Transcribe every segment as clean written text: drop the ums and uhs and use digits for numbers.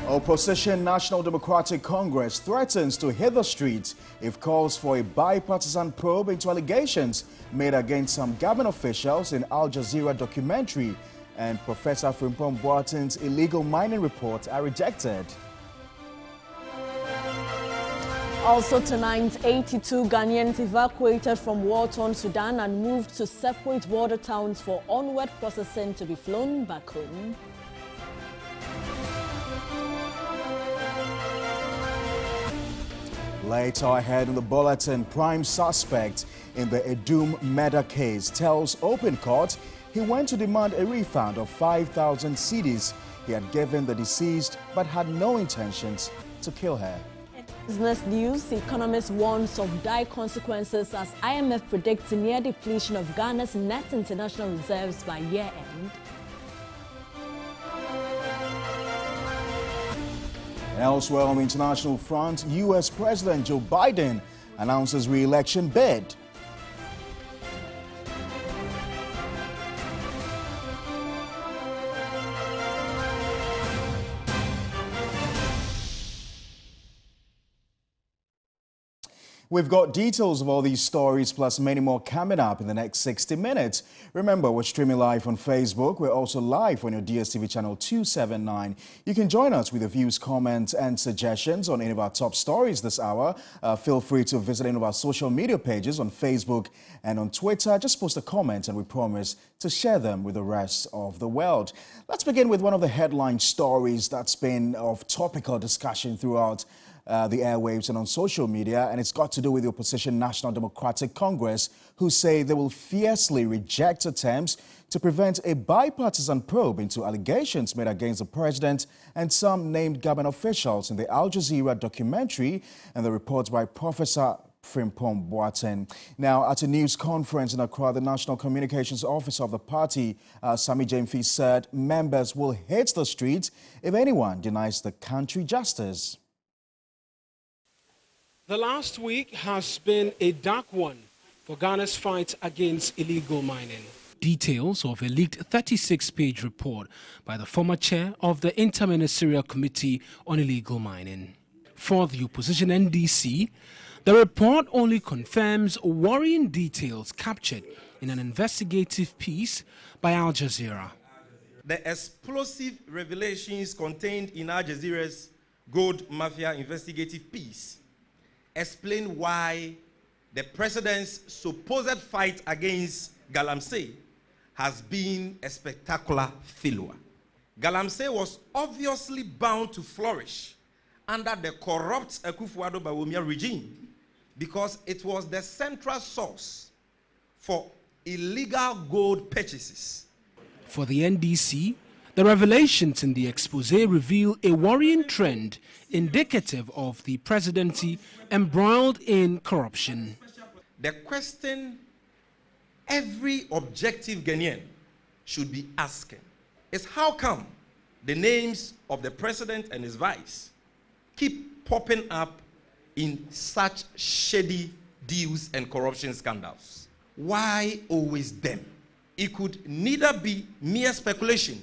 Opposition National Democratic Congress threatens to hit the streets if calls for a bipartisan probe into allegations made against some government officials in Al Jazeera documentary and Professor Frimpong Boaten's illegal mining report are rejected. Also tonight, 82 Ghanaians evacuated from war-torn Sudan and moved to separate border towns for onward processing to be flown back home. Later ahead in the bulletin, prime suspect in the Edum murder case tells Open Court he went to demand a refund of 5,000 cedis he had given the deceased but had no intentions to kill her. Business news, economists warns of dire consequences as IMF predicts near depletion of Ghana's net international reserves by year-end. Elsewhere on the international front, U.S. President Joe Biden announces re-election bid. We've got details of all these stories plus many more coming up in the next 60 minutes. Remember, we're streaming live on Facebook. We're also live on your DSTV channel 279. You can join us with your views, comments and suggestions on any of our top stories this hour. Feel free to visit any of our social media pages on Facebook and on Twitter. Just post a comment and we promise to share them with the rest of the world. Let's begin with one of the headline stories that's been of topical discussion throughout the airwaves and on social media, and it's got to do with the opposition National Democratic Congress, who say they will fiercely reject attempts to prevent a bipartisan probe into allegations made against the president and some named government officials in the Al Jazeera documentary and the reports by Professor Frimpong Boaten. Now, at a news conference in Accra, the National Communications Officer of the party, Sami James, said members will hit the streets if anyone denies the country justice. The last week has been a dark one for Ghana's fight against illegal mining. Details of a leaked 36-page report by the former chair of the Interministerial Committee on Illegal Mining. For the opposition NDC, the report only confirms worrying details captured in an investigative piece by Al Jazeera. The explosive revelations contained in Al Jazeera's Gold Mafia investigative piece explain why the president's supposed fight against Galamsey has been a spectacular failure. Galamsey was obviously bound to flourish under the corrupt Akufo-Addo Bawumia regime because it was the central source for illegal gold purchases. For the NDC, the revelations in the expose reveal a worrying trend indicative of the presidency embroiled in corruption. The question every objective Ghanaian should be asking is how come the names of the president and his vice keep popping up in such shady deals and corruption scandals? Why always them? It could neither be mere speculation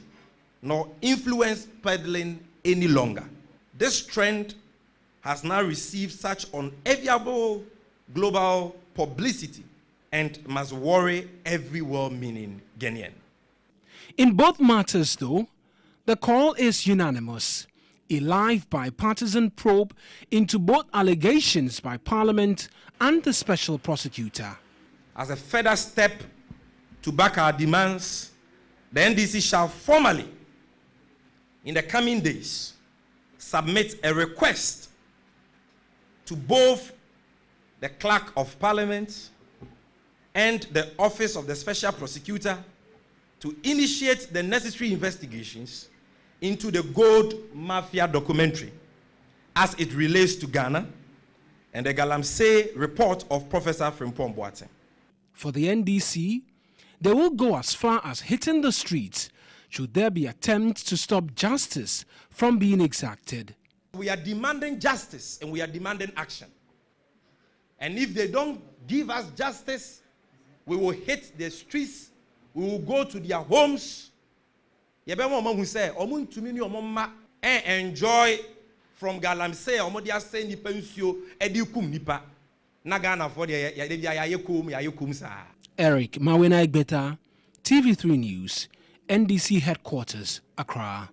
nor influence peddling any longer. This trend has now received such unenviable global publicity and must worry every well-meaning Ghanaian. In both matters, though, the call is unanimous. A live bipartisan probe into both allegations by Parliament and the Special Prosecutor. As a further step to back our demands, the NDC shall formally, in the coming days, submit a request to both the Clerk of Parliament and the Office of the Special Prosecutor to initiate the necessary investigations into the Gold Mafia documentary as it relates to Ghana and the Galamsey report of Professor Frimpong Boaten. For the NDC, they will go as far as hitting the streets should there be attempts to stop justice from being exacted. We are demanding justice and we are demanding action. And if they don't give us justice, we will hit the streets, we will go to their homes. and enjoy from galamsey omodia say nipa nsuo edi kum nipa na Ghana for the yayekum sa. Eric Mawena Egbeta, TV3 News, NDC Headquarters, Accra.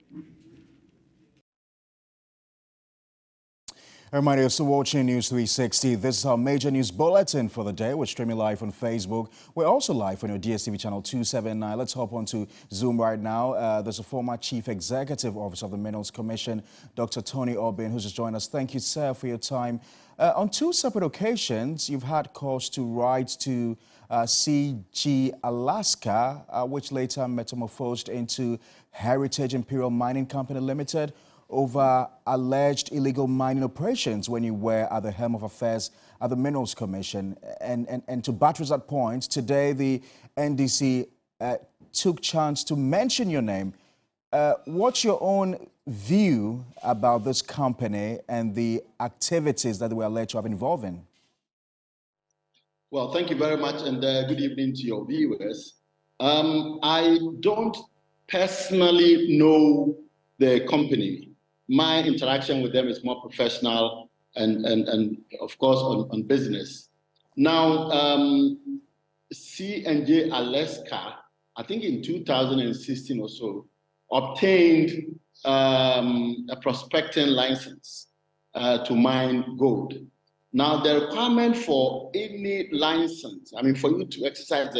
A reminder, you're still watching News 360. This is our major news bulletin for the day. We're streaming live on Facebook. We're also live on your DSTV channel 279. Let's hop on to Zoom right now. There's a former Chief Executive Officer of the Minerals Commission, Dr. Tony Obin, who's just joined us. Thank you, sir, for your time. On two separate occasions, you've had cause to write to CG Alaska, which later metamorphosed into Heritage Imperial Mining Company Limited, over alleged illegal mining operations when you were at the helm of affairs at the Minerals Commission. And to buttress that point, today the NDC took chance to mention your name. What's your own view about this company and the activities that they were alleged to have involved in? Well, thank you very much, and good evening to your viewers. I don't personally know the company. My interaction with them is more professional and of course, on business. Now, C&J Alaska, I think in 2016 or so, obtained a prospecting license to mine gold. Now, the requirement for any license, I mean, for you to exercise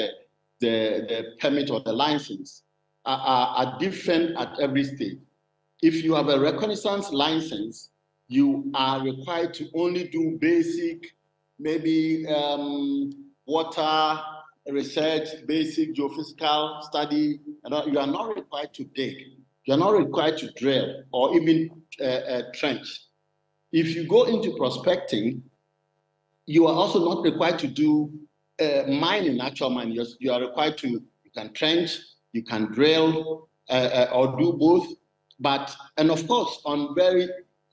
the permit or the license, are different at every stage. If you have a reconnaissance license, you are required to only do basic, maybe water research, basic geophysical study. You are not required to dig. You are not required to drill or even trench. If you go into prospecting, you are also not required to do mining, actual mining. You are required to, you can trench, you can drill, or do both. And of course, on very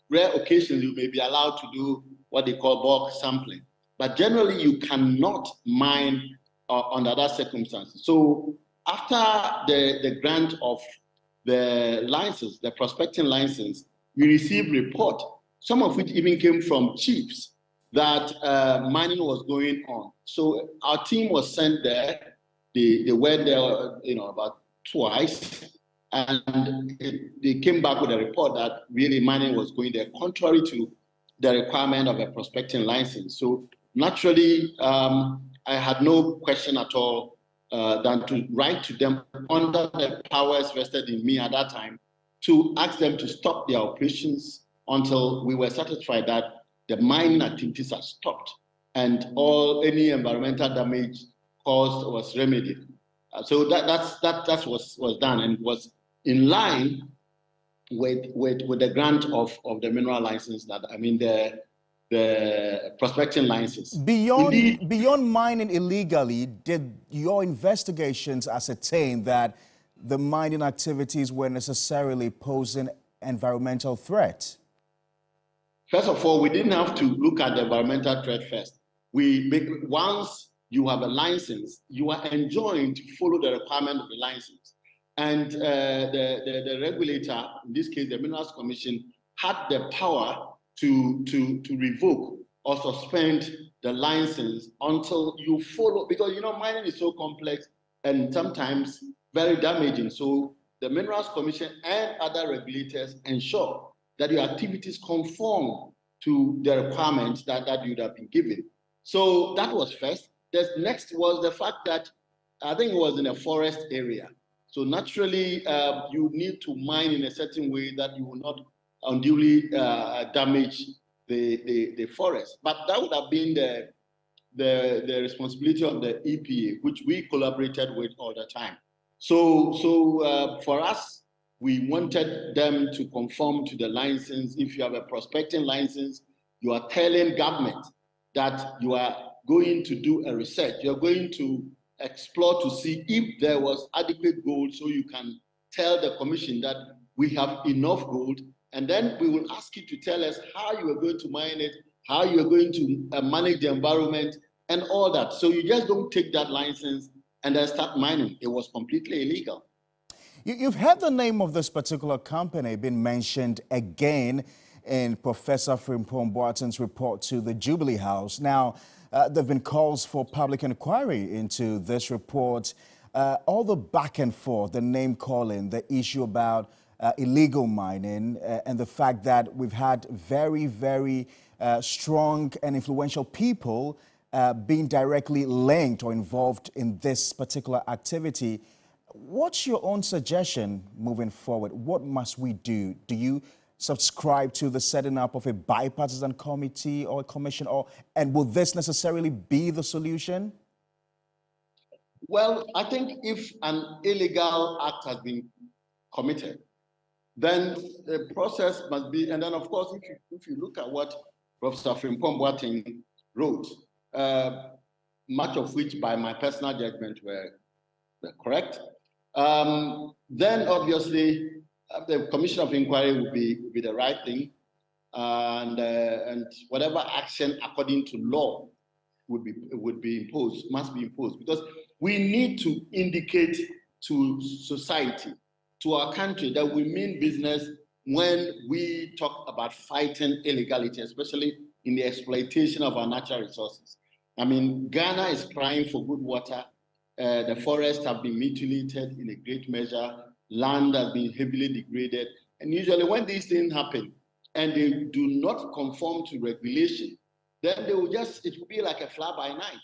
rare occasions, you may be allowed to do what they call bulk sampling. But generally, you cannot mine under that circumstances. So after the grant of the license, the prospecting license, we received report, some of which even came from chiefs, that mining was going on. So our team was sent there. They went there, about twice. And they came back with a report that really mining was going there, contrary to the requirement of a prospecting license. So naturally, I had no question at all than to write to them under the powers vested in me at that time to ask them to stop their operations until we were satisfied that the mining activities are stopped and any environmental damage caused was remedied. So that was done and was in line with the grant of the mineral license, the prospecting license. Beyond mining illegally, did your investigations ascertain that the mining activities were necessarily posing environmental threat? First of all, we didn't have to look at the environmental threat first. Once you have a license, you are enjoined to follow the requirement of the license. And the regulator, in this case, the Minerals Commission, had the power to revoke or suspend the license until you follow, because mining is so complex and sometimes very damaging. So the Minerals Commission and other regulators ensure that your activities conform to the requirements that you would have been given. So that was first. The next was the fact that I think it was in a forest area. So naturally, you need to mine in a certain way that you will not unduly damage the forest. But that would have been the responsibility of the EPA, which we collaborated with all the time. So for us, we wanted them to conform to the license. If you have a prospecting license, you are telling government that you are going to do a research. You're going to explore to see if there was adequate gold, so you can tell the commission that we have enough gold, and then we will ask you to tell us how you are going to mine it, how you are going to manage the environment, and all that. So you just don't take that license and then start mining. It was completely illegal. You've heard the name of this particular company being mentioned again in Professor Frimpong Boateng's report to the Jubilee House. Now, there have been calls for public inquiry into this report. All the back and forth, the name calling, the issue about illegal mining, and the fact that we've had very, very strong and influential people being directly linked or involved in this particular activity. What's your own suggestion moving forward? What must we do? Do you subscribe to the setting up of a bipartisan committee or a commission, and will this necessarily be the solution? Well, I think if an illegal act has been committed, then the process must be, and then of course, if you look at what Professor Frimpong Boateng wrote, much of which by my personal judgment were correct, then obviously the Commission of Inquiry would be the right thing, and whatever action according to law would be imposed, must be imposed, because we need to indicate to society, to our country, that we mean business when we talk about fighting illegality, especially in the exploitation of our natural resources. I mean, Ghana is crying for good water. The forests have been mutilated in a great measure. Land has been heavily degraded. And usually when these things happen and they do not conform to regulation, then they will just, it will be like a fly by night.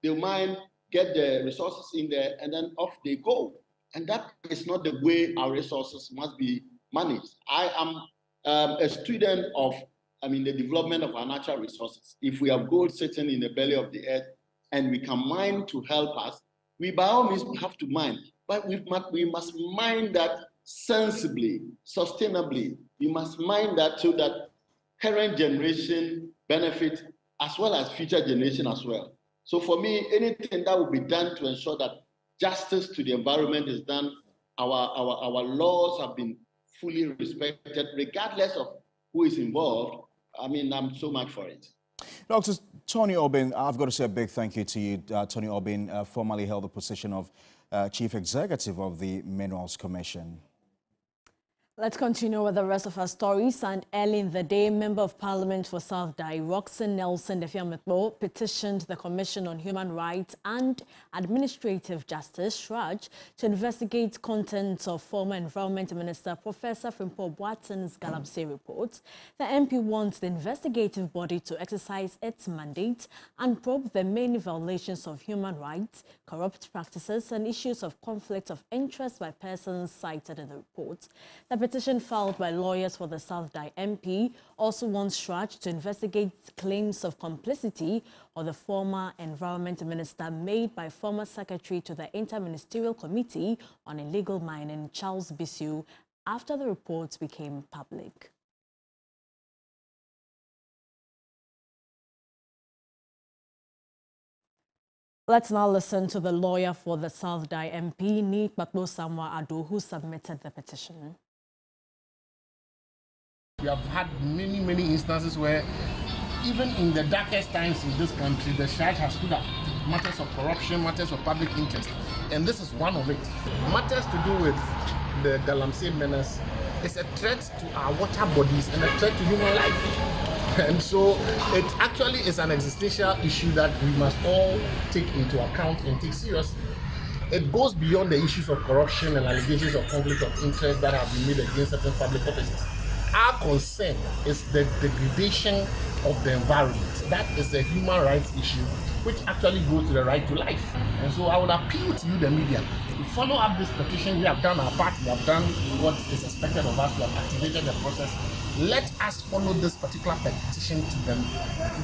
They'll mine, get the resources in there, and then off they go. And that is not the way our resources must be managed. I am a student of, the development of our natural resources. If we have gold sitting in the belly of the earth and we can mine to help us, we by all means have to mine. But we must mine that sensibly, sustainably. We must mine that so that current generation benefit as well as future generation as well. So for me, anything that will be done to ensure that justice to the environment is done, our laws have been fully respected, regardless of who is involved, I'm so much for it. Dr. Tony Obin, I've got to say a big thank you to you. Tony Obin formerly held the position of Chief Executive of the Minerals Commission. Let's continue with the rest of our stories. And early in the day, Member of Parliament for South Dai, Roxanne Nelson Defiametmo, petitioned the Commission on Human Rights and Administrative Justice, SHRAJ, to investigate contents of former Environment Minister Professor Frimpong Boateng's Galamsey report. The MP wants the investigative body to exercise its mandate and probe the many violations of human rights, corrupt practices, and issues of conflict of interest by persons cited in the report. The petition filed by lawyers for the South Dai MP also wants SHRAJ to investigate claims of complicity of the former Environment Minister made by former Secretary to the Interministerial Committee on Illegal Mining, Charles Bissiou, after the reports became public. Let's now listen to the lawyer for the South Dai MP, Neat Baklo Samwa Ado, who submitted the petition. We have had many instances where even in the darkest times in this country, the SHRAJ has stood up matters of corruption, matters of public interest, and this is one of it. Matters to do with the Galamsey menace is a threat to our water bodies and a threat to human life. And so it actually is an existential issue that we must all take into account and take seriously. It goes beyond the issues of corruption and allegations of conflict of interest that have been made against certain public officers. Our concern is the degradation of the environment. That is a human rights issue, which actually goes to the right to life. And so I would appeal to you, the media, to follow up this petition. We have done our part. We have done what is expected of us. We have activated the process. Let us follow this particular petition to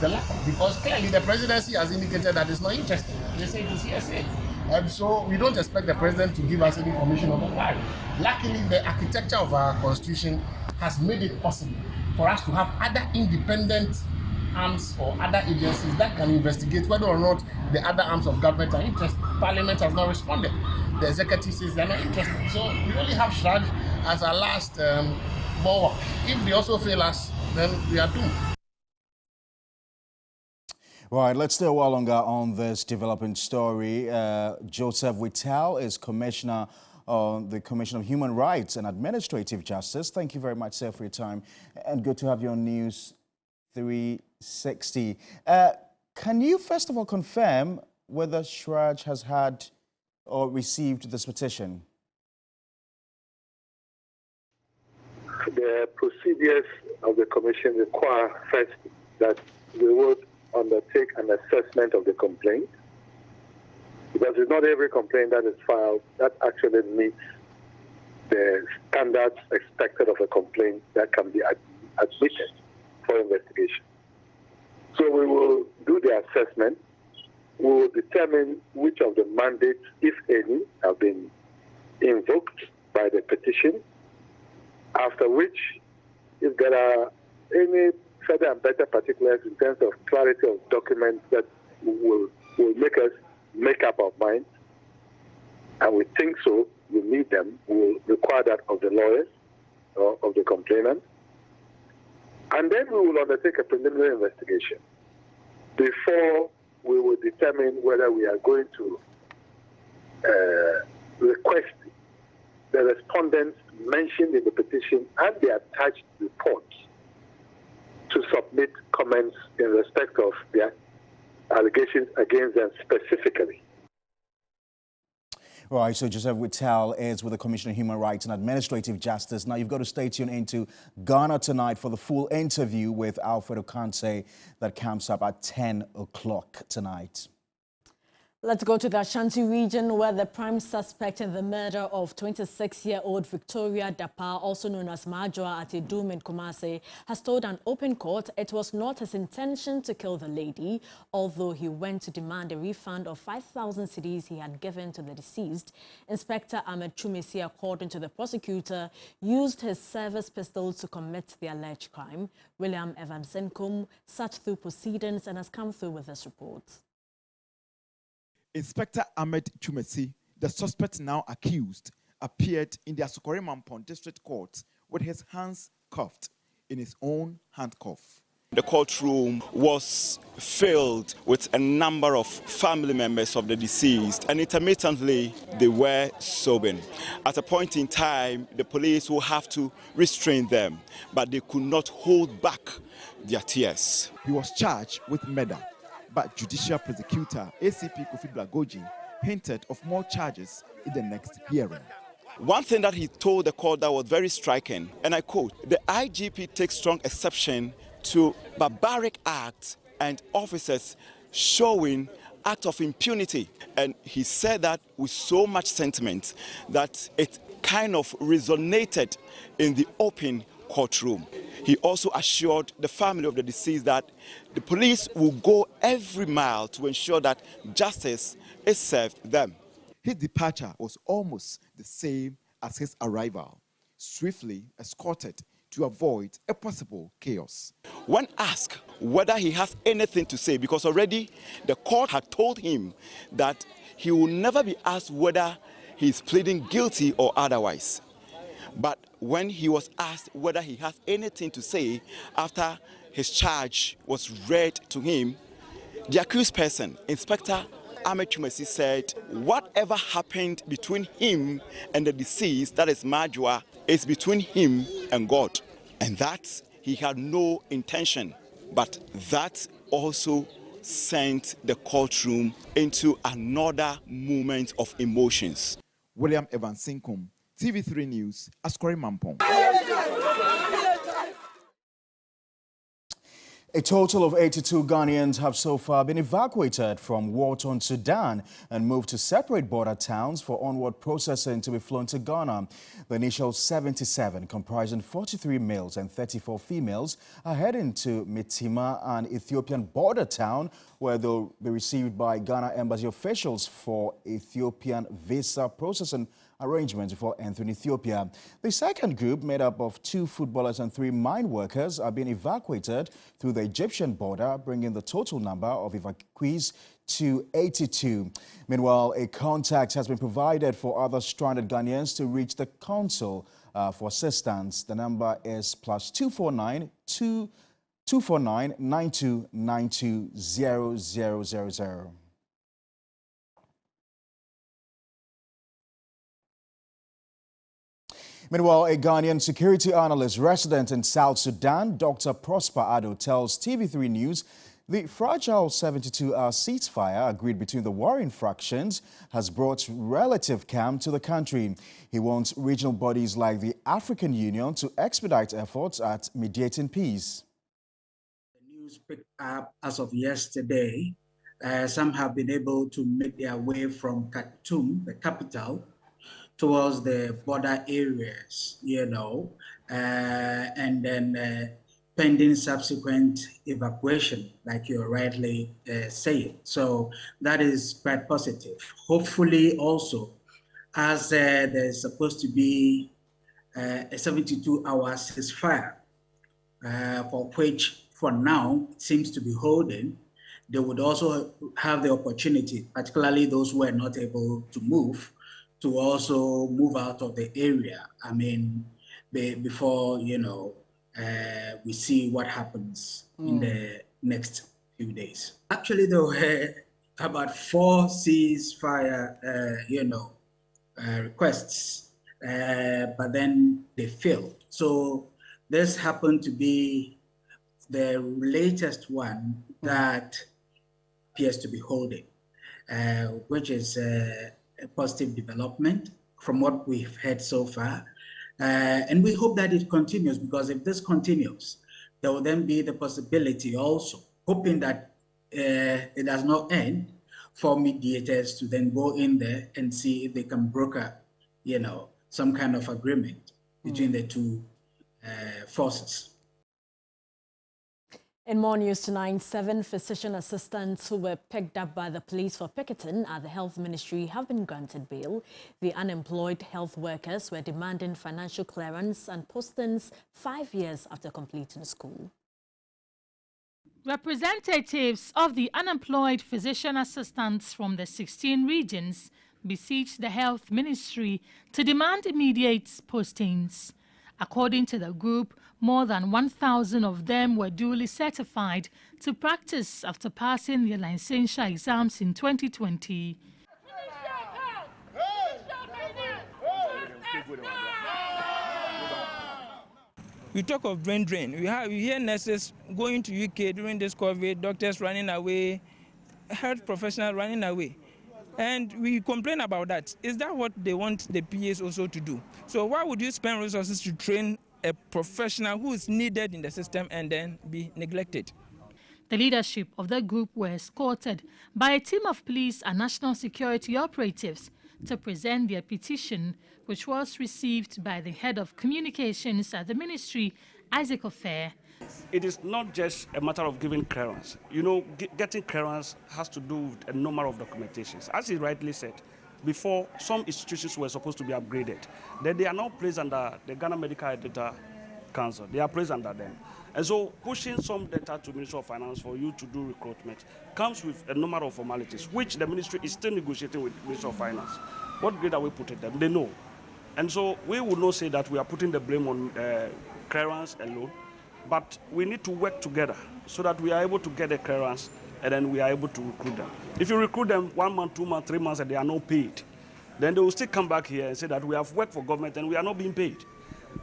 the letter, because clearly the presidency has indicated that it's not interested. They say it is hearsay. And so we don't expect the president to give us any information of inquiry. Luckily, the architecture of our constitution has made it possible for us to have other independent arms or other agencies that can investigate whether or not the other arms of government are interested. Parliament has not responded. The executive says they are not interested. So we only have SHRAJ as our last bulwark. If they also fail us, then we are doomed. Right, let's stay a while longer on this developing story. Joseph Whittal is Commissioner on the Commission of Human Rights and Administrative Justice. Thank you very much, sir, for your time, and good to have you on News 360. Can you first of all confirm whether Shraj has had or received this petition? The procedures of the commission require first that we would undertake an assessment of the complaint, because it's not every complaint that is filed that actually meets the standards expected of a complaint that can be admitted for investigation. So we will do the assessment. We will determine which of the mandates, if any, have been invoked by the petition, after which, if there are any further and better particulars in terms of clarity of documents that will make us make up our minds, and we think so, we need them, we will require that of the lawyers or of the complainant. And then we will undertake a preliminary investigation before we will determine whether we are going to request the respondents mentioned in the petition and the attached reports to submit comments in respect of their allegations against them specifically. Right, so Joseph Whittal is with the Commission of Human Rights and Administrative Justice. Now, you've got to stay tuned into Ghana Tonight for the full interview with Alfredo Kante that comes up at 10 o'clock tonight. Let's go to the Ashanti region, where the prime suspect in the murder of 26-year-old Victoria Dapa, also known as Majua, at Idum in Kumasi, has told an open court it was not his intention to kill the lady, although he went to demand a refund of 5,000 cedis he had given to the deceased. Inspector Ahmed Chumesi, according to the prosecutor, used his service pistol to commit the alleged crime. William Evans Nkum sat through proceedings and has come through with this report. Inspector Ahmed Chumesi, the suspect now accused, appeared in the Asokore Mampong District Court with his hands cuffed in his own handcuff. The courtroom was filled with a number of family members of the deceased, and intermittently they were sobbing. At a point in time, the police will have to restrain them, but they could not hold back their tears. He was charged with murder, but Judicial Prosecutor ACP Kofi Blagoji hinted of more charges in the next hearing. One thing that he told the court that was very striking, and I quote, "The IGP takes strong exception to barbaric acts and officers showing acts of impunity." And he said that with so much sentiment that it kind of resonated in the open courtroom. He also assured the family of the deceased that the police will go every mile to ensure that justice is served them. His departure was almost the same as his arrival, swiftly escorted to avoid a possible chaos. When asked whether he has anything to say, because already the court had told him that he will never be asked whether he is pleading guilty or otherwise. But when he was asked whether he has anything to say after his charge was read to him, the accused person, Inspector Ahmed Chumesi, said whatever happened between him and the deceased, that is Majua, is between him and God. And that he had no intention. But that also sent the courtroom into another moment of emotions. William Evans Nkum, TV3 News, Asokore Mampong. A total of 82 Ghanaians have so far been evacuated from war-torn Sudan and moved to separate border towns for onward processing to be flown to Ghana. The initial 77, comprising 43 males and 34 females, are heading to Mitima, an Ethiopian border town, where they'll be received by Ghana embassy officials for Ethiopian visa processing arrangements before entering Ethiopia. The second group, made up of 2 footballers and 3 mine workers, are being evacuated through the Egyptian border, bringing the total number of evacuees to 82. Meanwhile, a contact has been provided for other stranded Ghanaians to reach the consul for assistance. The number is +249 9292 0000. Meanwhile, a Ghanaian security analyst resident in South Sudan, Dr. Prosper Addo, tells TV3 News the fragile 72-hour ceasefire agreed between the warring factions has brought relative calm to the country. He wants regional bodies like the African Union to expedite efforts at mediating peace. The news picked up as of yesterday. Some have been able to make their way from Khartoum, the capital, towards the border areas, and then pending subsequent evacuation, like you're rightly saying. So that is quite positive. Hopefully also, as there's supposed to be a 72-hour ceasefire, for which for now it seems to be holding, they would also have the opportunity, particularly those who are not able to move, to also move out of the area. I mean, before, we see what happens in the next few days. Actually, there were about 4 ceasefire, requests, but then they failed. So this happened to be the latest one that appears to be holding, which is a positive development from what we've heard so far. And we hope that it continues, because if this continues, there will then be the possibility also, hoping that it does not end, for mediators to then go in there and see if they can broker, some kind of agreement between the two forces. In more news tonight, 7 physician assistants who were picked up by the police for picketing at the Health Ministry have been granted bail. The unemployed health workers were demanding financial clearance and postings 5 years after completing school. Representatives of the unemployed physician assistants from the 16 regions besieged the Health Ministry to demand immediate postings. According to the group, more than 1,000 of them were duly certified to practice after passing their licensure exams in 2020. We talk of brain drain. We hear nurses going to UK during this COVID, doctors running away, health professionals running away. And we complain about that. Is that what they want the PAs also to do? So why would you spend resources to train a professional who is needed in the system and then be neglected? The leadership of the group were escorted by a team of police and national security operatives to present their petition, which was received by the head of communications at the ministry, Isaac Ofair. It is not just a matter of giving clearance. Getting clearance has to do with a number of documentations. As he rightly said, before, some institutions were supposed to be upgraded. Then they are now placed under the Ghana Medical Data Council. They are placed under them. And so pushing some data to Ministry of Finance for you to do recruitment comes with a number of formalities, which the ministry is still negotiating with Ministry of Finance. What grade are we putting them? They know. And so we would not say that we are putting the blame on clearance alone, but we need to work together so that we are able to get a clearance and then we are able to recruit them. If you recruit them 1 month, 2 months, 3 months and they are not paid, then they will still come back here and say that we have worked for government and we are not being paid.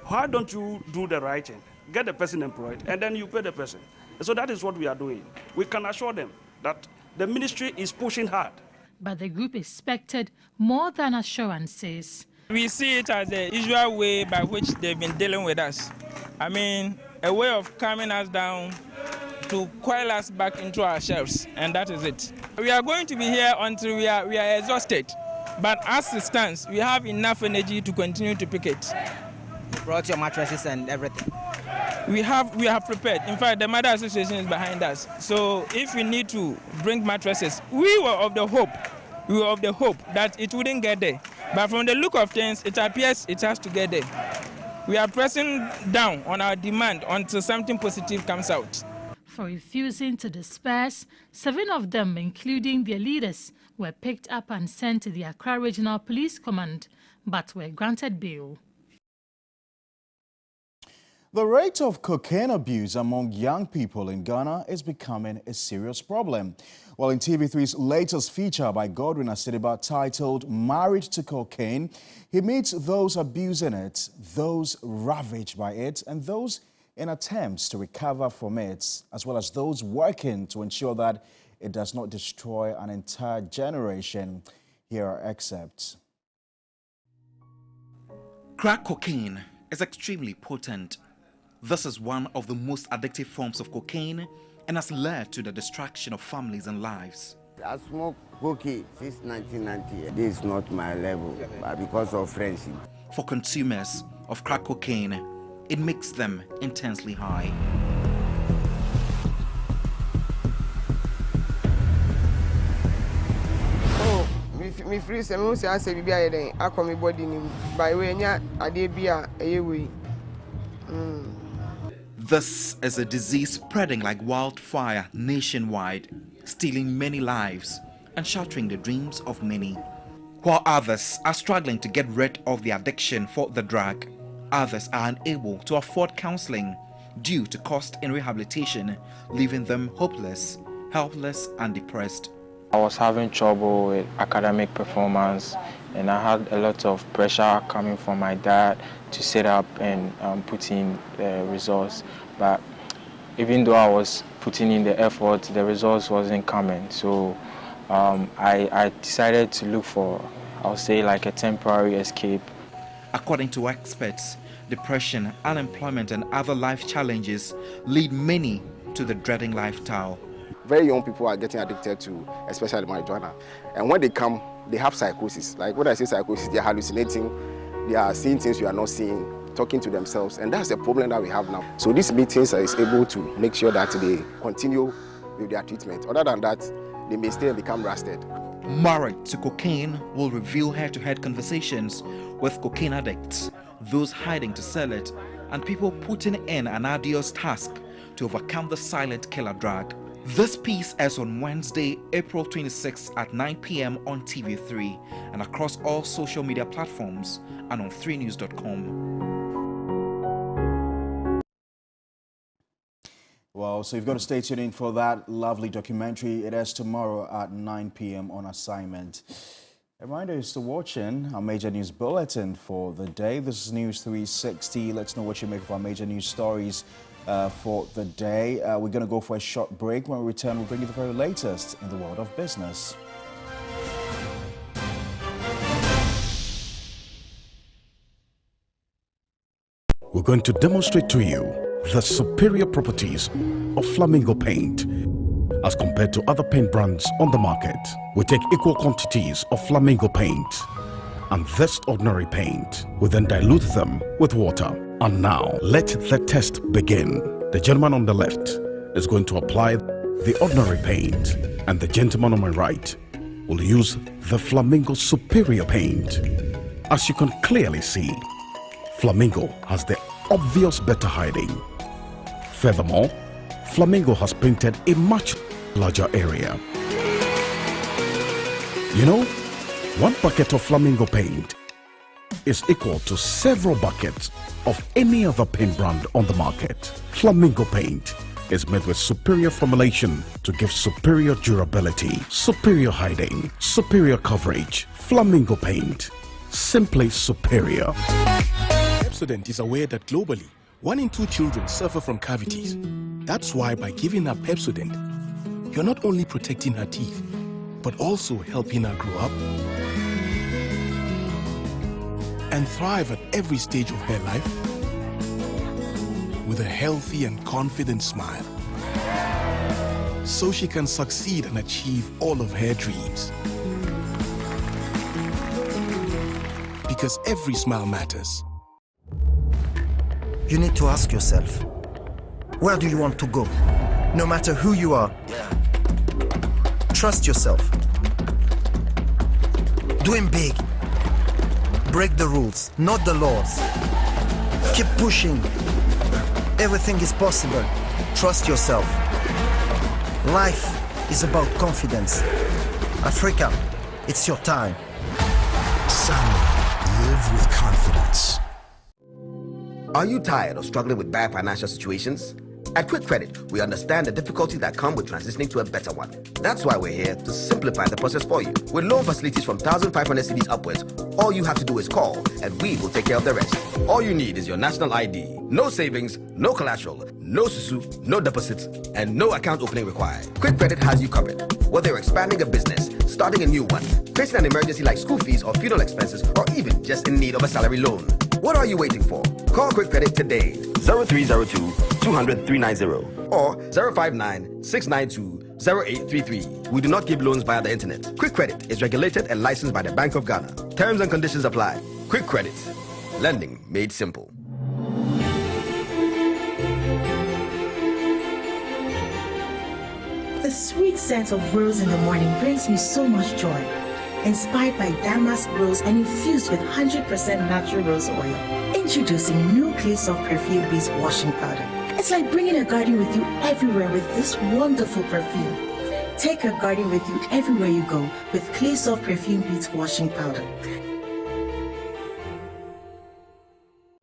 Why don't you do the right thing? Get the person employed and then you pay the person. And so that is what we are doing. We can assure them that the ministry is pushing hard. But the group expected more than assurances. We see it as the usual way by which they've been dealing with us. I mean, a way of calming us down to coil us back into our shelves, and that is it. We are going to be here until we are exhausted, but as it stands, we have enough energy to continue to picket. You brought your mattresses and everything? We have prepared. In fact, the Mother Association is behind us. So if we need to bring mattresses, we were of the hope that it wouldn't get there. But from the look of things, it appears it has to get there. We are pressing down on our demand until something positive comes out. For refusing to disperse, 7 of them, including their leaders, were picked up and sent to the Accra Regional Police Command, but were granted bail. The rate of cocaine abuse among young people in Ghana is becoming a serious problem. Well, in TV3's latest feature by Godwin Asediba titled Married to Cocaine, he meets those abusing it, those ravaged by it, and those in attempts to recover from it, as well as those working to ensure that it does not destroy an entire generation. Here are excerpts. Crack cocaine is extremely potent. This is one of the most addictive forms of cocaine and has led to the destruction of families and lives. I smoke cocaine since 1990. This is not my level, but because of friendship. For consumers of crack cocaine, it makes them intensely high. Oh, me free se me say ase bibia yeden akomi body ni by way nya ade bia eyewe. This is a disease spreading like wildfire nationwide, stealing many lives and shattering the dreams of many. While others are struggling to get rid of the addiction for the drug, others are unable to afford counseling due to cost in rehabilitation, leaving them hopeless, helpless, and depressed. I was having trouble with academic performance, and I had a lot of pressure coming from my dad to set up and put in the results. But even though I was putting in the effort, the results wasn't coming. So I decided to look for, I'll say, like a temporary escape. According to experts, depression, unemployment, and other life challenges lead many to the dreading lifestyle. Very young people are getting addicted to, especially marijuana. And when they come, they have psychosis. Like when I say psychosis, they are hallucinating, they are seeing things you are not seeing, talking to themselves. And that's the problem that we have now. So these meetings is able to make sure that they continue with their treatment. Other than that, they may stay and become rusted. Married to Cocaine will reveal head-to-head conversations with cocaine addicts, those hiding to sell it, and people putting in an arduous task to overcome the silent killer drug. This piece airs on Wednesday, April 26 at 9 p.m. on TV3 and across all social media platforms and on 3news.com. Well, so you've got to stay tuned in for that lovely documentary. It airs tomorrow at 9 p.m. on assignment. A reminder is to watching our major news bulletin for the day. This is News 360. Let's know what you make of our major news stories for the day. We're going to go for a short break. When we return, we'll bring you the very latest in the world of business. We're going to demonstrate to you the superior properties of Flamingo paint as compared to other paint brands on the market. We take equal quantities of Flamingo paint and this ordinary paint. We then dilute them with water. And now, let the test begin. The gentleman on the left is going to apply the ordinary paint, and the gentleman on my right will use the Flamingo Superior paint. As you can clearly see, Flamingo has the obvious better hiding. Furthermore, Flamingo has painted a much larger area. You know, one bucket of Flamingo paint is equal to several buckets of any other paint brand on the market. Flamingo paint is made with superior formulation to give superior durability, superior hiding, superior coverage. Flamingo paint, simply superior. Pepsodent is aware that globally, 1 in 2 children suffer from cavities. That's why by giving her Pepsodent, you're not only protecting her teeth, but also helping her grow up and thrive at every stage of her life with a healthy and confident smile, so she can succeed and achieve all of her dreams. Because every smile matters. You need to ask yourself, where do you want to go? No matter who you are, trust yourself. Doing big. Break the rules, not the laws. Keep pushing. Everything is possible. Trust yourself. Life is about confidence. Africa, it's your time. Son, live with confidence. Are you tired of struggling with bad financial situations? At Quick Credit, we understand the difficulties that come with transitioning to a better one. That's why we're here to simplify the process for you. With loan facilities from 1,500 cedis upwards, all you have to do is call and we will take care of the rest. All you need is your national ID. No savings, no collateral, no susu, no deposits, and no account opening required. Quick Credit has you covered. Whether you're expanding a business, starting a new one, facing an emergency like school fees or funeral expenses, or even just in need of a salary loan. What are you waiting for? Call Quick Credit today. 0302 200 390 or 059 692 0833. We do not give loans via the internet. Quick Credit is regulated and licensed by the Bank of Ghana. Terms and conditions apply. Quick Credit. Lending made simple. The sweet scent of rose in the morning brings me so much joy. Inspired by damask rose and infused with 100% natural rose oil. Introducing new Clay Soft Perfume Beads Washing Powder. It's like bringing a garden with you everywhere with this wonderful perfume. Take a garden with you everywhere you go with Clay Soft Perfume Beads Washing Powder.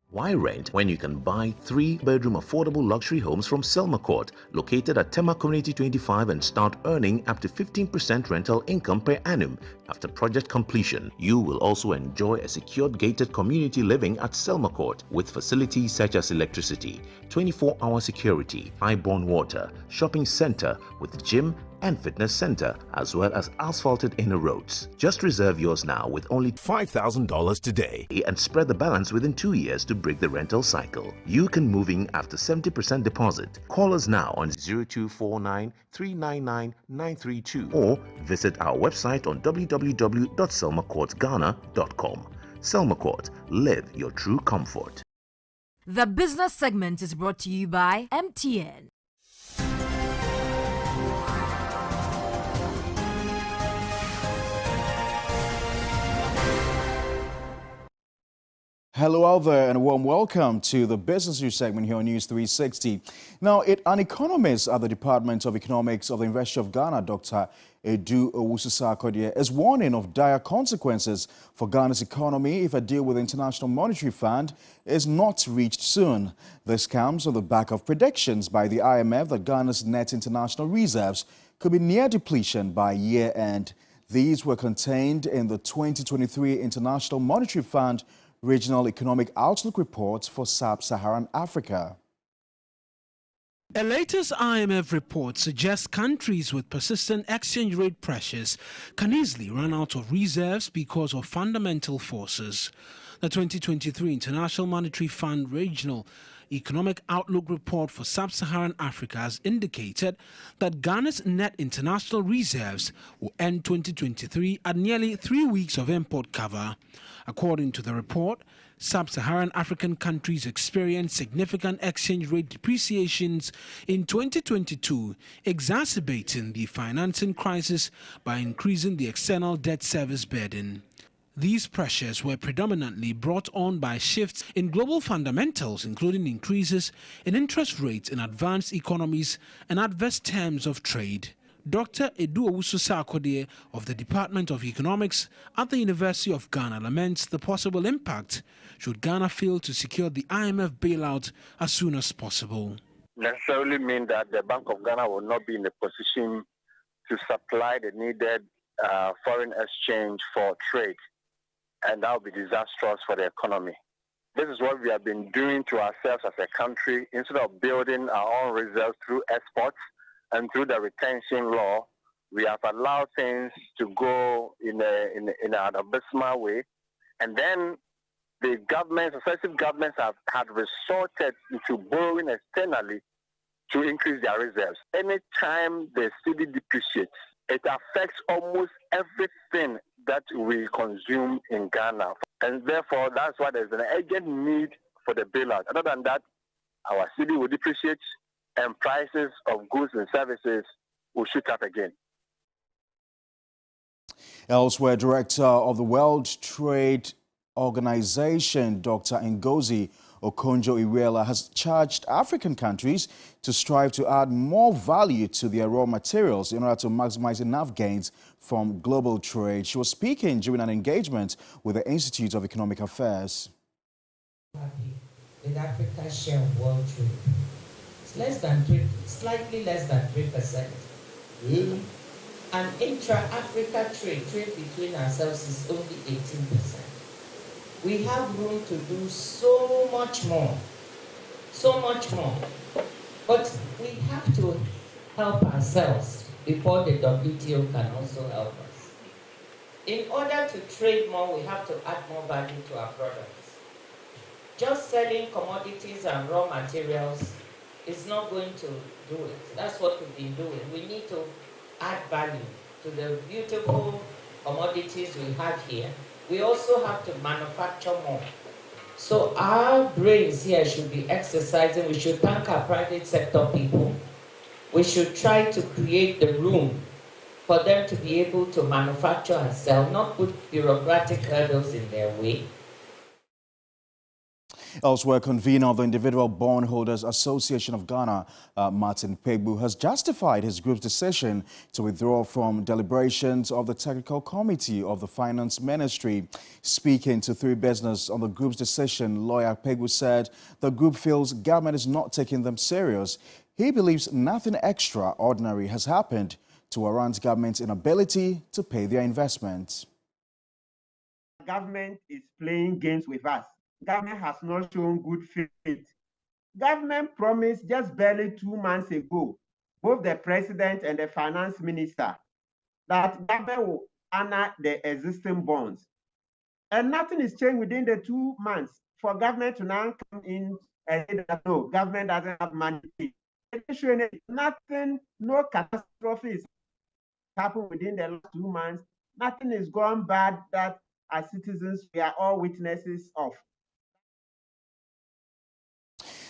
Why rent when you can buy 3-bedroom affordable luxury homes from Selma Court, located at Tema Community 25, and start earning up to 15% rental income per annum? After project completion, you will also enjoy a secured gated community living at Selma Court with facilities such as electricity, 24-hour security, high-borne water, shopping center with gym and fitness center, as well as asphalted inner roads. Just reserve yours now with only $5,000 today and spread the balance within 2 years to break the rental cycle. You can move in after 70% deposit. Call us now on 0249 399 932 or visit our website on www.selmacourtghana.com. Selma Court, live your true comfort. The business segment is brought to you by MTN. Hello out there and a warm welcome to the Business News segment here on News 360. Now, an economist at the Department of Economics of the University of Ghana, Dr. Edu Owusu-Sarkodie, is warning of dire consequences for Ghana's economy if a deal with the International Monetary Fund is not reached soon. This comes on the back of predictions by the IMF that Ghana's net international reserves could be near depletion by year-end. These were contained in the 2023 International Monetary Fund Regional Economic Outlook Report for Sub-Saharan Africa. A latest IMF report suggests countries with persistent exchange rate pressures can easily run out of reserves because of fundamental forces. The 2023 International Monetary Fund Regional Economic Outlook Report for Sub-Saharan Africa has indicated that Ghana's net international reserves will end 2023 at nearly 3 weeks of import cover. According to the report, Sub-Saharan African countries experienced significant exchange rate depreciations in 2022, exacerbating the financing crisis by increasing the external debt service burden. These pressures were predominantly brought on by shifts in global fundamentals, including increases in interest rates in advanced economies and adverse terms of trade. Dr. Edu Owusu-Sarkodie of the Department of Economics at the University of Ghana laments the possible impact should Ghana fail to secure the IMF bailout as soon as possible. Necessarily mean that the Bank of Ghana will not be in a position to supply the needed foreign exchange for trade, and that will be disastrous for the economy. This is what we have been doing to ourselves as a country. Instead of building our own reserves through exports and through the retention law, we have allowed things to go in an abysmal way. And then the governments, successive governments had resorted to borrowing externally to increase their reserves. Anytime the cedi depreciates, it affects almost everything that we consume in Ghana. And therefore, that's why there's an urgent need for the bailout. Other than that, our cedi will depreciate and prices of goods and services will shoot up again. Elsewhere, Director of the World Trade Organization, Dr. Ngozi Okonjo-Iweala, has charged African countries to strive to add more value to their raw materials in order to maximize enough gains from global trade. She was speaking during an engagement with the Institute of Economic Affairs. with Africa's share of world trade. It's less than 3, slightly less than 3%. And intra-Africa trade between ourselves is only 18%. We have room to do so much more. But we have to help ourselves before the WTO can also help us. In order to trade more, we have to add more value to our products. Just selling commodities and raw materials is not going to do it. That's what we've been doing. We need to add value to the beautiful commodities we have here. We also have to manufacture more. So our brains here should be exercising. We should thank our private sector people. We should try to create the room for them to be able to manufacture and sell, not put bureaucratic hurdles in their way. Elsewhere, convener of the Individual Bondholders Association of Ghana, Martin Pegbu, has justified his group's decision to withdraw from deliberations of the Technical Committee of the Finance Ministry. Speaking to 3 Business on the group's decision, lawyer Pegbu said the group feels government is not taking them serious. He believes nothing extraordinary has happened to warrant government's inability to pay their investments. Government is playing games with us. Government has not shown good faith. Government promised just barely 2 months ago, both the president and the finance minister, that government will honor the existing bonds. And nothing is changed within the 2 months for government to now come in and say that no, government doesn't have money. Nothing, no catastrophes happened within the last 2 months. Nothing is gone bad that as citizens we are all witnesses of.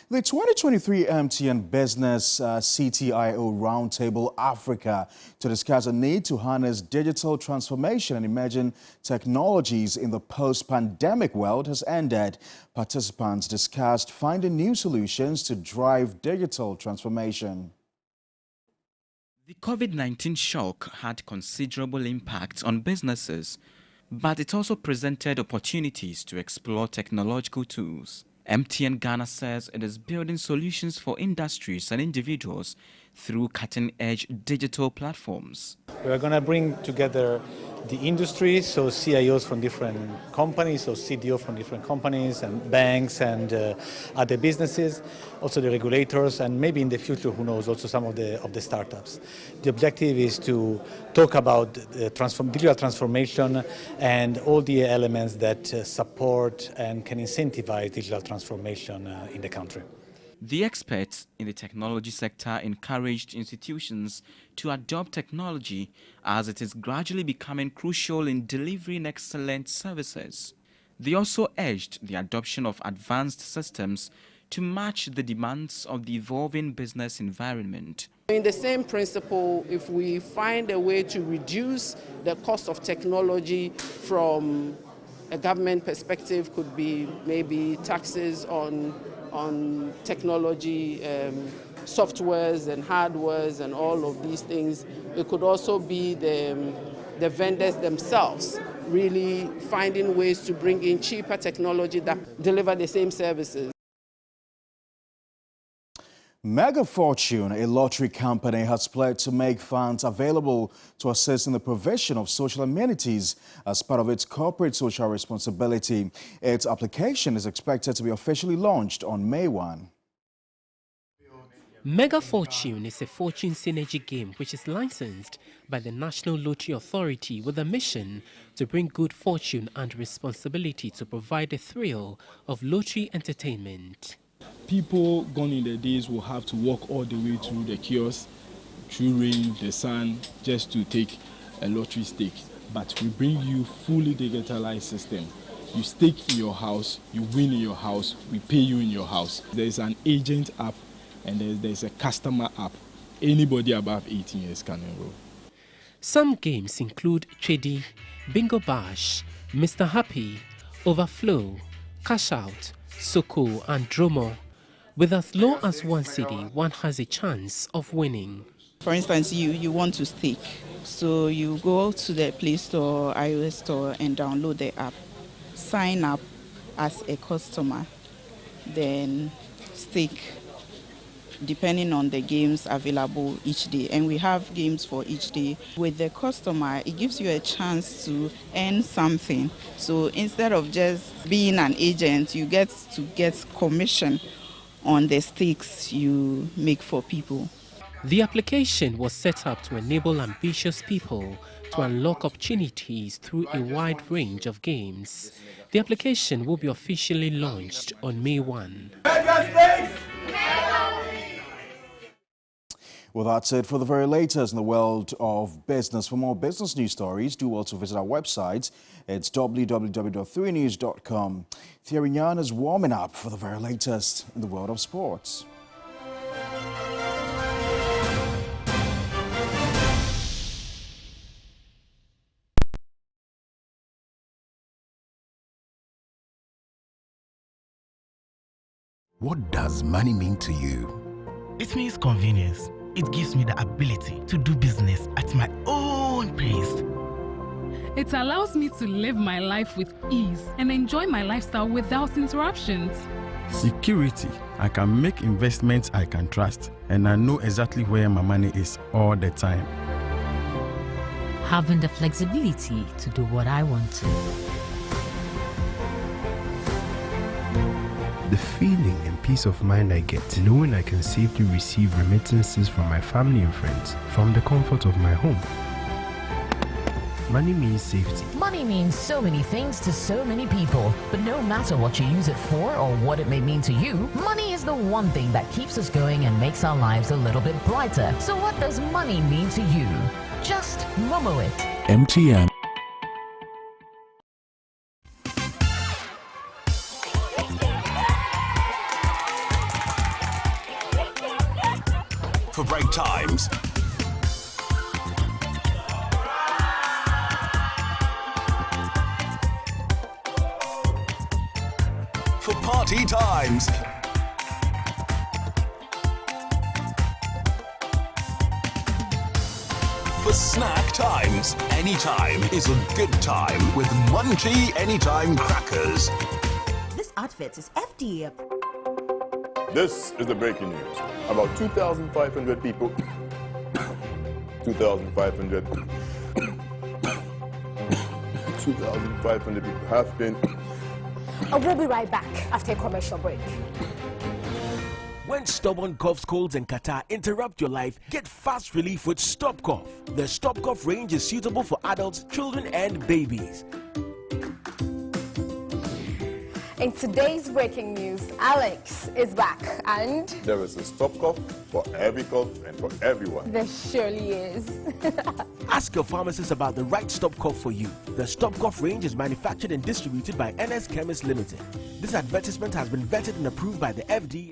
The 2023 MTN Business CTIO Roundtable Africa to discuss a need to harness digital transformation and emerging technologies in the post-pandemic world has ended. Participants discussed finding new solutions to drive digital transformation. The COVID-19 shock had considerable impact on businesses, but it also presented opportunities to explore technological tools. MTN Ghana says it is building solutions for industries and individuals through cutting-edge digital platforms. We're going to bring together the industry, so CIOs from different companies, so CDO from different companies and banks and other businesses, also the regulators, and maybe in the future, who knows, also some of the startups. The objective is to talk about digital transformation and all the elements that support and can incentivize digital transformation in the country. The experts in the technology sector encouraged institutions to adopt technology as it is gradually becoming crucial in delivering excellent services. They also urged the adoption of advanced systems to match the demands of the evolving business environment. In the same principle, if we find a way to reduce the cost of technology from a government perspective, could be maybe taxes on technology, softwares and hardwares and all of these things. It could also be the vendors themselves really finding ways to bring in cheaper technology that deliver the same services. Mega Fortune, a lottery company, has pledged to make funds available to assist in the provision of social amenities as part of its corporate social responsibility. Its application is expected to be officially launched on May 1. Mega Fortune is a fortune synergy game which is licensed by the National Lottery Authority with a mission to bring good fortune and responsibility to provide the thrill of lottery entertainment. People gone in the days will have to walk all the way to the kiosk, through rain, the sun, just to take a lottery stake. But we bring you fully digitalized system. You stake in your house, you win in your house, we pay you in your house. There's an agent app and there's a customer app. Anybody above 18 years can enroll. Some games include Chedi, Bingo Bash, Mr. Happy, Overflow, Cash Out, Soko and Dromo. With as low as 1 cedi, one has a chance of winning. For instance, you want to stake, so you go to the Play Store, iOS Store and download the app. Sign up as a customer. then stake, depending on the games available each day. And we have games for each day. With the customer, it gives you a chance to earn something. So instead of just being an agent, you get to get commission on the stakes you make for people. The application was set up to enable ambitious people to unlock opportunities through a wide range of games. The application will be officially launched on May 1. Well, that's it for the very latest in the world of business. For more business news stories, do also visit our website. It's www.3news.com. Thierry Nyan is warming up for the very latest in the world of sports. What does money mean to you? It means convenience. It gives me the ability to do business at my own pace. It allows me to live my life with ease and enjoy my lifestyle without interruptions. Security. I can make investments I can trust, and I know exactly where my money is all the time. Having the flexibility to do what I want to. The feeling and peace of mind I get knowing I can safely receive remittances from my family and friends from the comfort of my home. Money means safety. Money means so many things to so many people, but no matter what you use it for or what it may mean to you, money is the one thing that keeps us going and makes our lives a little bit brighter. So what does money mean to you? Just Momo it. MTN. For break times. For party times. For snack times. Anytime is a good time with Munchie Anytime Crackers. This outfit is FDA. This is the breaking news. About 2,500 people. 2,500 people have been. We'll be right back after a commercial break. When stubborn coughs, colds, and catarrh interrupt your life, get fast relief with Stop Cough. The Stop Cough range is suitable for adults, children, and babies. In today's breaking news, Alex is back and... There is a Stop Cough for every cough and for everyone. There surely is. Ask your pharmacist about the right Stop Cough for you. The Stop Cough range is manufactured and distributed by NS Chemist Limited. This advertisement has been vetted and approved by the FDA.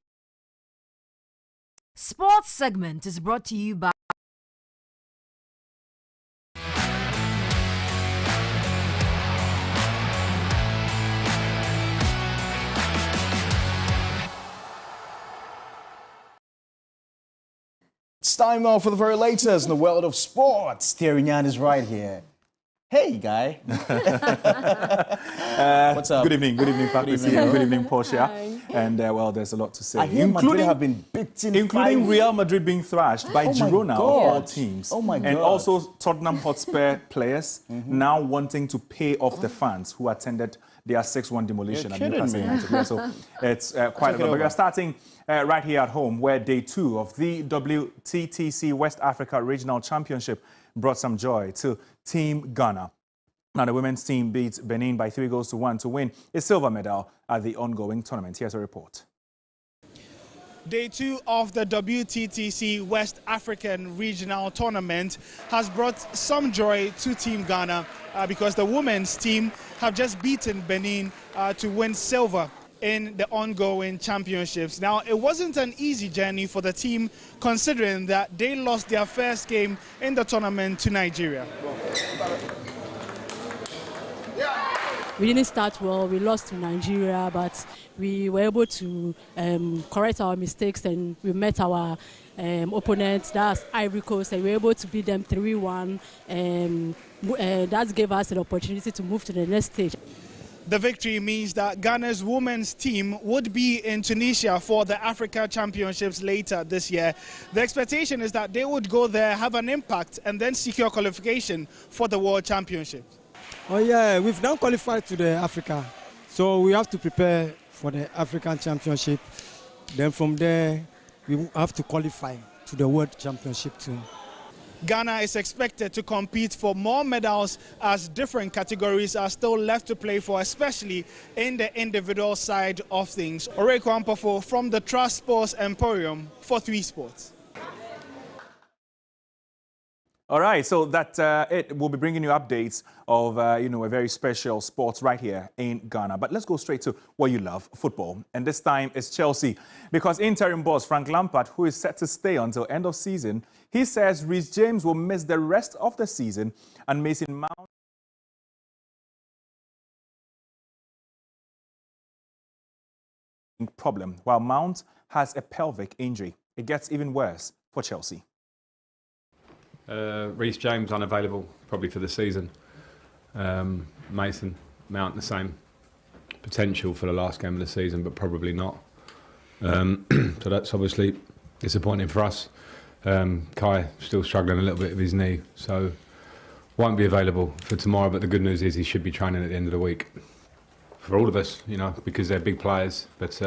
Sports segment is brought to you by It's time now for the very latest in the world of sports. Thierry Nyan is right here. Hey, guy. What's up? Good evening, Patricia. Good evening, Portia. And well, there's a lot to say. I hear Madrid have been beaten, including Real Madrid being thrashed by Girona of all teams. Oh my God. And also Tottenham Hotspur players now wanting to pay off the fans who attended their 6-1 demolition at Newcastle United. Yeah, so it's quite a lot. But we are starting right here at home, where day 2 of the WTTC West Africa Regional Championship brought some joy to Team Ghana. Now, the women's team beat Benin by 3-1 to win a silver medal at the ongoing tournament. Here's a report. Day 2 of the WTTC West African Regional Tournament has brought some joy to Team Ghana because the women's team have just beaten Benin to win silver in the ongoing championships. Now, it wasn't an easy journey for the team, considering that they lost their first game in the tournament to Nigeria. We didn't start well, we lost to Nigeria, but we were able to correct our mistakes, and we met our opponents, that's Ivory Coast, and we were able to beat them 3-1. That gave us an opportunity to move to the next stage. The victory means that Ghana's women's team would be in Tunisia for the Africa Championships later this year. The expectation is that they would go there, have an impact, and then secure qualification for the World Championships. Oh yeah, we've now qualified to the Africa, so we have to prepare for the African Championship. Then from there, we have to qualify to the World Championship too. Ghana is expected to compete for more medals as different categories are still left to play for, especially in the individual side of things. Oreko Ampofo from the Trust Sports Emporium for 3 Sports. All right, so that it will be bringing you updates of a very special sports right here in Ghana. But let's go straight to what you love, football. And this time it's Chelsea, because interim boss Frank Lampard, who is set to stay until end of season, he says Reece James will miss the rest of the season and Mason Mount problem, while Mount has a pelvic injury. It gets even worse for Chelsea. Reece James unavailable probably for the season. Mason Mount the same potential for the last game of the season, but probably not. So that's obviously disappointing for us. Kai still struggling a little bit with his knee, so won't be available for tomorrow. But the good news is he should be training at the end of the week. For all of us, because they're big players. But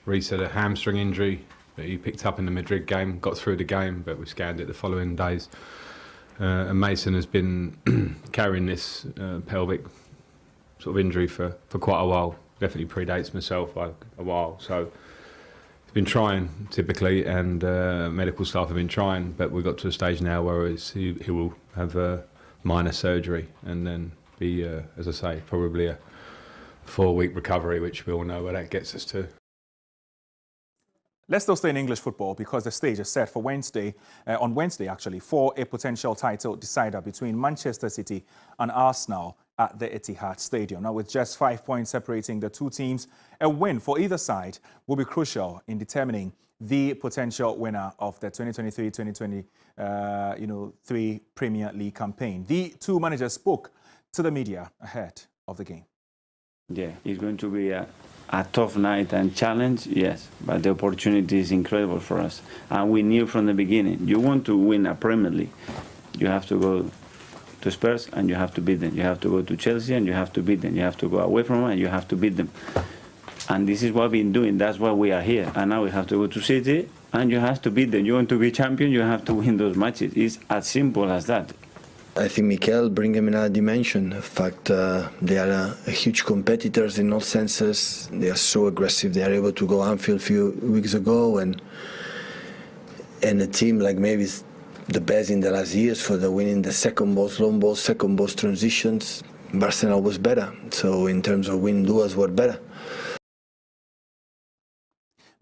Reece had a hamstring injury that he picked up in the Madrid game, got through the game, but we scanned it the following days. And Mason has been carrying this pelvic sort of injury for quite a while. Definitely predates myself by a while. So he's been trying typically, and medical staff have been trying, but we've got to a stage now where he will have a minor surgery and then be, as I say, probably a 4-week recovery, which we all know where that gets us to. Let's still stay in English football, because the stage is set for Wednesday, on Wednesday actually, for a potential title decider between Manchester City and Arsenal at the Etihad Stadium. Now, with just 5 points separating the two teams, a win for either side will be crucial in determining the potential winner of the 2023-2023 Premier League campaign. The two managers spoke to the media ahead of the game. Yeah, it's going to be a tough night and challenge, yes, but the opportunity is incredible for us. And we knew from the beginning, you want to win a Premier League, you have to go to Spurs and you have to beat them. You have to go to Chelsea and you have to beat them. You have to go away from them and you have to beat them. And this is what we've been doing. That's why we are here. And now we have to go to City and you have to beat them. You want to be champion, you have to win those matches. It's as simple as that. I think Mikel bring them in a dimension. In fact, they are huge competitors in all senses. They are so aggressive. They are able to go Anfield a few weeks ago, and a team like maybe the best in the last years for the winning the second balls, long balls, second balls transitions. Barcelona was better. So in terms of win duels, were better.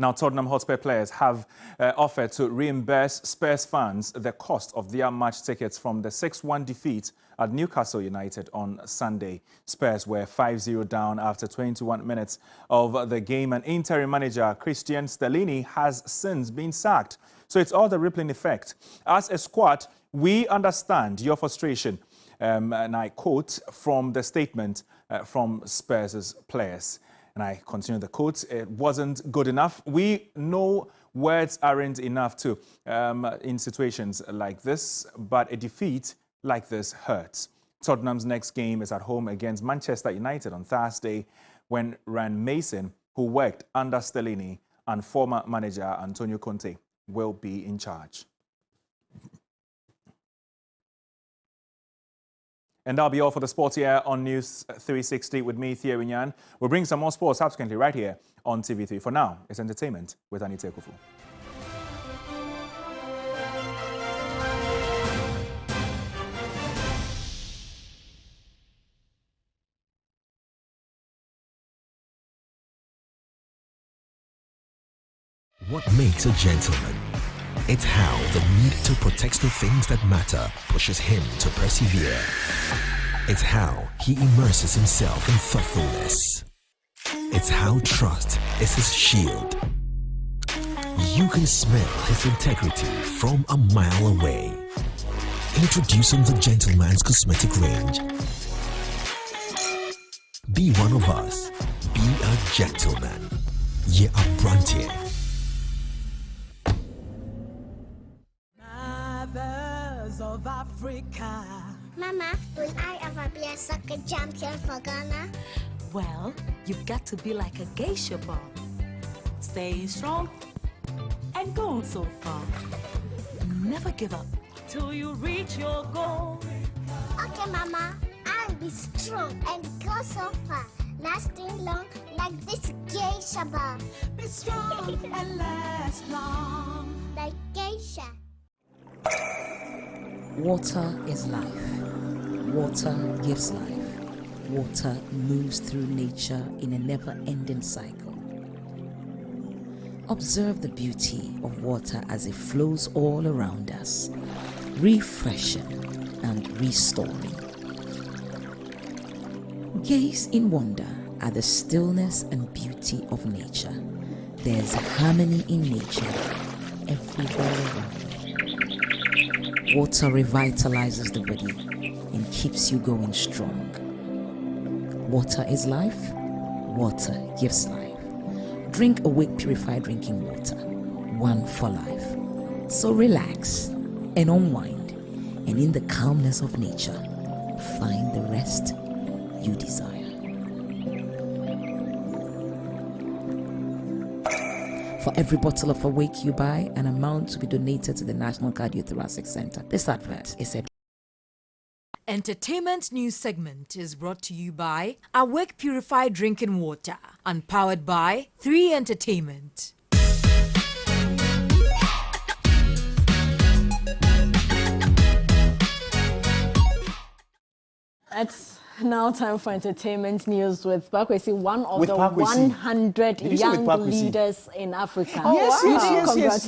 Now, Tottenham Hotspur players have offered to reimburse Spurs fans the cost of their match tickets from the 6-1 defeat at Newcastle United on Sunday. Spurs were 5-0 down after 21 minutes of the game, and interim manager Cristian Stellini has since been sacked. So it's all the rippling effect. As a squad, we understand your frustration, and I quote from the statement from Spurs' players. And I continue the quote, it wasn't good enough. We know words aren't enough to in situations like this, but a defeat like this hurts. Tottenham's next game is at home against Manchester United on Thursday, when Ryan Mason, who worked under Stellini, and former manager Antonio Conte will be in charge. And that'll be all for the sports here on News 360 with me, Thierry Nyan. We'll bring some more sports subsequently right here on TV3. For now, it's entertainment with Anita Kufu. What makes a gentleman? It's how the need to protect the things that matter pushes him to persevere. It's how he immerses himself in thoughtfulness. It's how trust is his shield. You can smell his integrity from a mile away. Introducing the Gentleman's Cosmetic range. Be one of us. Be a gentleman. Ye Abrantier. Mothers of Africa. Mama, will I ever be a soccer champion for Ghana? Well, you've got to be like a geisha bomb. Stay strong and go so far. Never give up till you reach your goal. Okay, Mama, I'll be strong and go so far, lasting long like this geisha bomb. Be strong and last long like geisha. Water is life. Water gives life. Water moves through nature in a never-ending cycle. Observe the beauty of water as it flows all around us, refreshing and restoring. Gaze in wonder at the stillness and beauty of nature. There's harmony in nature everywhere around. Water revitalizes the body and keeps you going strong. Water is life. Water gives life. Drink Awake Purified Drinking Water. One for life. So relax and unwind, and in the calmness of nature, find the rest you desire. For every bottle of Awake you buy, an amount to be donated to the National Cardiothoracic Center. This advert is a Entertainment news segment is brought to you by Awake Purified Drinking Water and powered by 3 Entertainment. It's now time for entertainment news with Pakwesi, one of the Pakwesi. 100 young leaders in Africa. Oh, yes,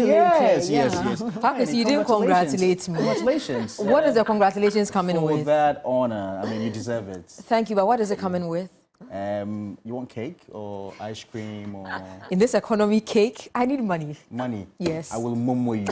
yes. Pakwesi, you didn't congratulate me. Congratulations. What is the congratulations coming for with? For that honor. I mean, you deserve it. Thank you, but what is it coming with? You want cake or ice cream or... In this economy, cake, I need money. Money? Yes. I will momo you.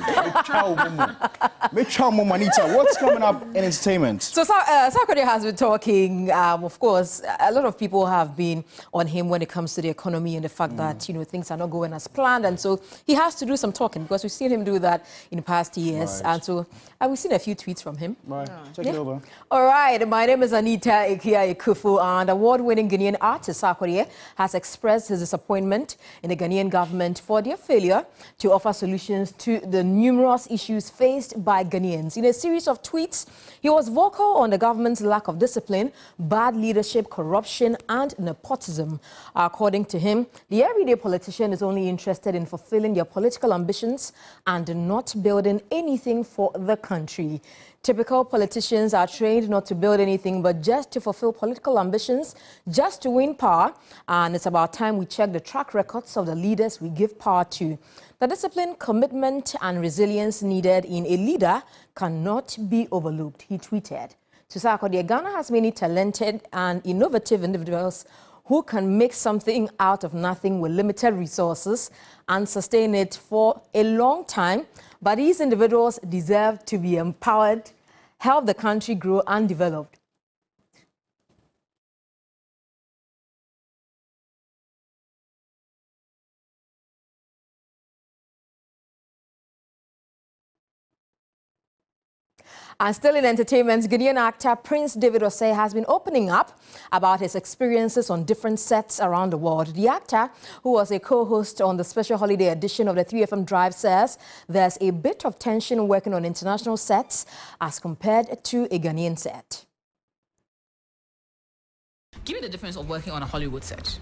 What's coming up in entertainment? So Sarkodie has been talking, of course, a lot of people have been on him when it comes to the economy and the fact that, you know, things are not going as planned. And so he has to do some talking because we've seen him do that in past years. Right. And so we've seen a few tweets from him. Right. Check it over. All right. My name is Anita Ekia Ekufu, and award-winning Ghanaian artist Sarkodie has expressed his disappointment in the Ghanaian government for their failure to offer solutions to the numerous issues faced by Ghanaians. In a series of tweets, he was vocal on the government's lack of discipline, bad leadership, corruption, and nepotism. According to him, the everyday politician is only interested in fulfilling their political ambitions and not building anything for the country. Typical politicians are trained not to build anything but just to fulfill political ambitions, just to win power. And it's about time we check the track records of the leaders we give power to. The discipline, commitment, and resilience needed in a leader cannot be overlooked, he tweeted. To Sarkodie, Ghana has many talented and innovative individuals who can make something out of nothing with limited resources and sustain it for a long time. But these individuals deserve to be empowered, help the country grow and develop. And still in entertainment, Ghanaian actor Prince David Osei has been opening up about his experiences on different sets around the world. The actor, who was a co-host on the special holiday edition of the 3FM Drive, says there's a bit of tension working on international sets as compared to a Ghanaian set. Give me the difference of working on a Hollywood set,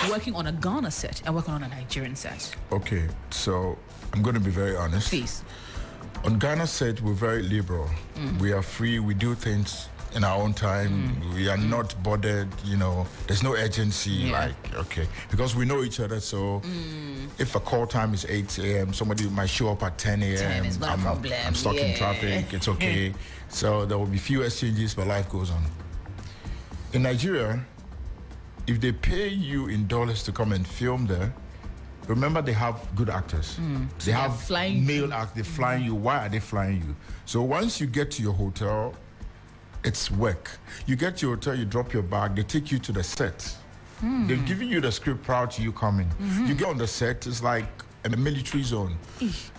working on a Ghana set, and working on a Nigerian set. Okay, so I'm going to be very honest. Please. On Ghana set, we're very liberal. We are free. We do things in our own time. We are not bothered, you know. There's no urgency, okay. Because we know each other, so if a call time is 8 a.m., somebody might show up at 10 a.m. 10 is not a problem. I'm stuck in traffic. It's okay. So there will be few exchanges, but life goes on. In Nigeria, if they pay you in dollars to come and film there, remember, they have good actors. They have male actors. They're flying you. Why are they flying you? So once you get to your hotel, it's work. You get to your hotel, you drop your bag, they take you to the set. They're giving you the script prior to you coming. You get on the set, it's like in a military zone.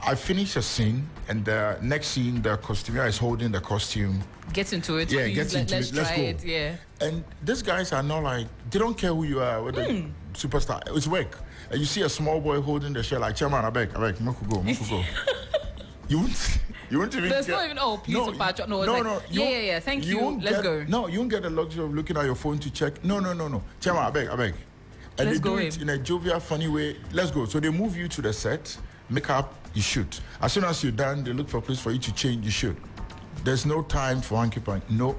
I finish a scene, and the next scene, the costumier is holding the costume. Get into it. Yeah, please. get into Let's it. Let's try go. it. Yeah. And these guys are not like, they don't care who you are, whether superstar. It's work. And you see a small boy holding the shirt like, Chairman, I beg, Moko go. You won't even There's get, not even, oh, please, no, patch. No, it's like, yeah, thank you. Let's go. No, you won't get the luxury of looking at your phone to check. No. Chairman, I beg. And Let's they do go it in a jovial, funny way. Let's go. So they move you to the set, make up, you shoot. As soon as you're done, they look for a place for you to change, you shoot. There's no time for hanky panky. No.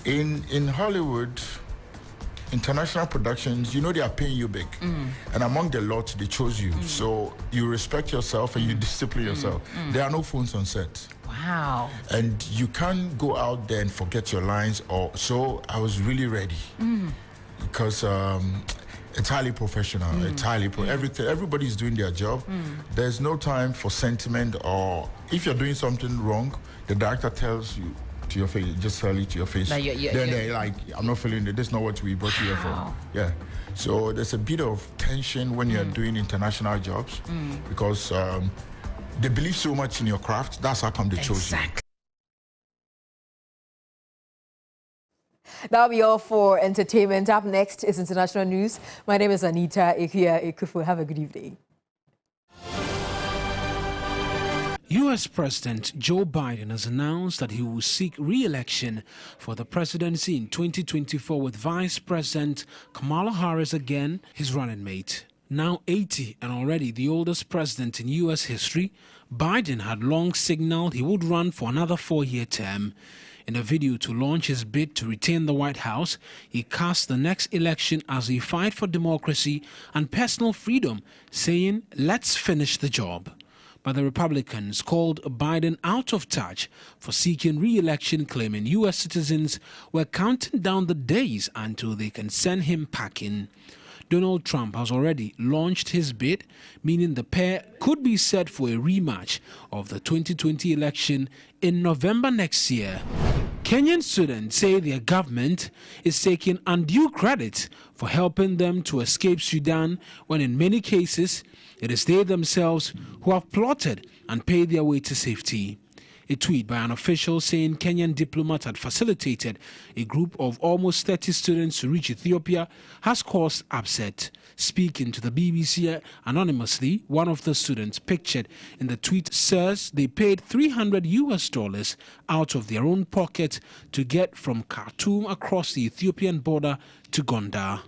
In Hollywood, international productions, you know they are paying you big. And among the lot, they chose you. So you respect yourself and you discipline yourself. There are no phones on set. Wow. And you can't go out there and forget your lines. So I was really ready. Because it's highly professional. It's highly everything. Everybody's doing their job. There's no time for sentiment, or if you're doing something wrong, the director tells you to your face, just tell it to your face. Then they're like, I'm not feeling it. This is not what we brought you here for. Yeah. So there's a bit of tension when you're doing international jobs because they believe so much in your craft. That's how come they chose you. That'll be all for entertainment. Up next is international news. My name is Anita Ekia Ekufu. Have a good evening. U.S. President Joe Biden has announced that he will seek re-election for the presidency in 2024 with Vice President Kamala Harris again, his running mate. Now 80 and already the oldest president in U.S. history, Biden had long signaled he would run for another 4-year term. In a video to launch his bid to retain the White House, he cast the next election as a fight for democracy and personal freedom, saying, "Let's finish the job." But the Republicans called Biden out of touch for seeking re-election, claiming U.S. citizens were counting down the days until they can send him packing. Donald Trump has already launched his bid, meaning the pair could be set for a rematch of the 2020 election in November next year. Kenyan students say their government is taking undue credit for helping them to escape Sudan, when in many cases it is they themselves who have plotted and paid their way to safety. A tweet by an official saying Kenyan diplomat had facilitated a group of almost 30 students to reach Ethiopia has caused upset. Speaking to the BBC anonymously, one of the students pictured in the tweet says they paid $300 out of their own pocket to get from Khartoum across the Ethiopian border to Gondar.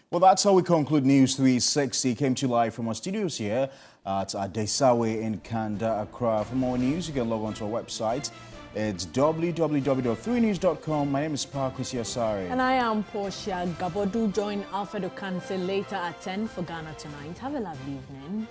Well, that's how we conclude News 360. Came to you live from our studios here at Adesawe in Kanda, Accra. For more news, you can log on to our website. It's www.3news.com. My name is Parkwesi Asare. And I am Portia Gabodu. Join Alfredo Kanse later at 10 for Ghana Tonight. Have a lovely evening.